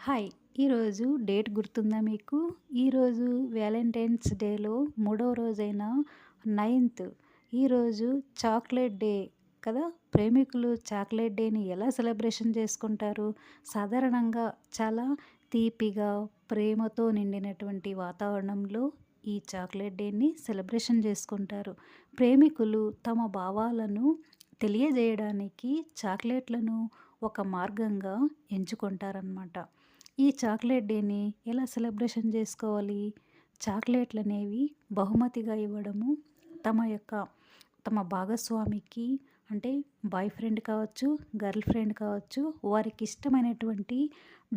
Hi! ఈరోజు date గుర్తుందా మీకు? ఈరోజు వ్యాలంటైన్స్ డేలో మూడో రోజైన 9థ్. ఈరోజు చాక్లెట్ డే కదా! ప్రేమికులు చాక్లెట్ డేని ఎలా సెలబ్రేషన్ చేసుకుంటారు? సాధారణంగా చాలా తీపిగా, ప్రేమతో నిండినటువంటి వాతావరణంలో ఈ చాక్లెట్ డేని సెలబ్రేషన్ చేసుకుంటారు. ప్రేమికులు తమ భావాలను తెలియజేయడానికి చాక్లెట్‌లను ఒక మార్గంగా ఎంచుకుంటారనమాట. ఈ చాక్లెట్ డేని ఎలా సెలబ్రేషన్ చేసుకోవాలి? చాక్లెట్‌లనేవి బహుమతిగా ఇవ్వడము తమ భాగస్వామికి అంటే బాయ్ ఫ్రెండ్ కావచ్చు, గర్ల్ ఫ్రెండ్ కావచ్చు, వారికి ఇష్టమైనటువంటి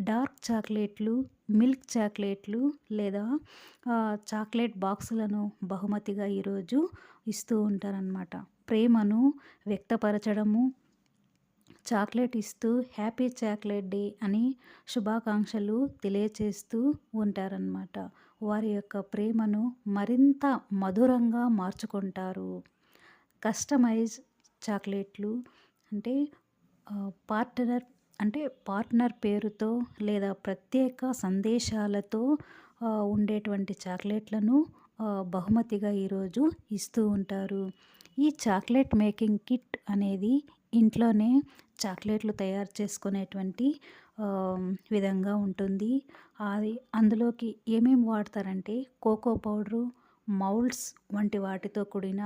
డార్క్ చాక్లెట్లు, మిల్క్ చాక్లెట్లు లేదా చాక్లెట్ బాక్సులను బహుమతిగా ఈరోజు ఇస్తూ ఉంటారనమాట. ప్రేమను వ్యక్తపరచడము, చాక్లెట్ ఇస్తూ హ్యాపీ చాక్లెట్ డే అని శుభాకాంక్షలు తెలియచేస్తూ ఉంటారనమాట. వారి యొక్క ప్రేమను మరింత మధురంగా మార్చుకుంటారు. కస్టమైజ్ చాక్లెట్లు అంటే పార్ట్నర్ పార్ట్నర్ పేరుతో లేదా ప్రత్యేక సందేశాలతో ఉండేటువంటి చాక్లెట్లను బహుమతిగా ఈరోజు ఇస్తూ ఉంటారు. ఈ చాక్లెట్ మేకింగ్ కిట్ అనేది ఇంట్లోనే చాక్లెట్లు తయారు చేసుకునేటువంటి విధంగా ఉంటుంది. అందులోకి ఏమేమి వాడతారంటే కోకో పౌడరు, మౌల్డ్స్ వంటి వాటితో కూడిన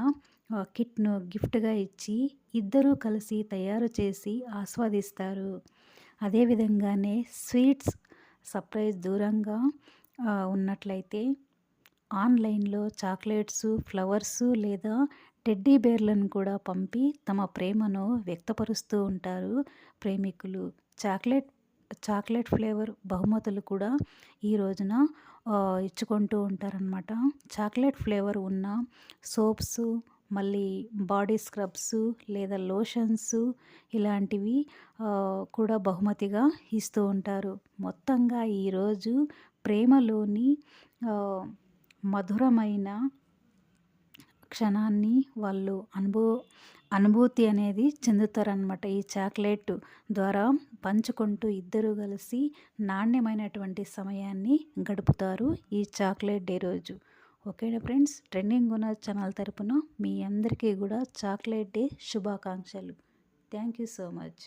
కిట్‌ను గిఫ్ట్‌గా ఇచ్చి ఇద్దరూ కలిసి తయారు చేసి ఆస్వాదిస్తారు. అదే విధంగానే స్వీట్స్ సర్ప్రైజ్ దూరంగా ఉన్నట్లయితే ఆన్‌లైన్‌లో చాక్లెట్సు, ఫ్లవర్సు లేదా టెడ్డీ బేర్లను కూడా పంపి తమ ప్రేమను వ్యక్తపరుస్తూ ఉంటారు ప్రేమికులు. చాక్లెట్ చాక్లెట్ ఫ్లేవర్ బహుమతులు కూడా ఈ రోజున ఇచ్చుకుంటూ ఉంటారనమాట. చాక్లెట్ ఫ్లేవర్ ఉన్న సోప్సు, మళ్ళీ బాడీ స్క్రబ్సు లేదా లోషన్సు ఇలాంటివి కూడా బహుమతిగా ఇస్తూ ఉంటారు. మొత్తంగా ఈరోజు ప్రేమలోని మధురమైన క్షణాన్ని వాళ్ళు అనుభూతి అనేది చెందుతారనమాట. ఈ చాక్లెట్ ద్వారా పంచుకుంటూ ఇద్దరూ కలిసి నాణ్యమైనటువంటి సమయాన్ని గడుపుతారు ఈ చాక్లెట్ డే రోజు. ఓకేనా ఫ్రెండ్స్, ట్రెండింగ్ గుణ ఛానల్ తరపున మీ అందరికీ కూడా చాక్లెట్ డే శుభాకాంక్షలు. Thank you so much.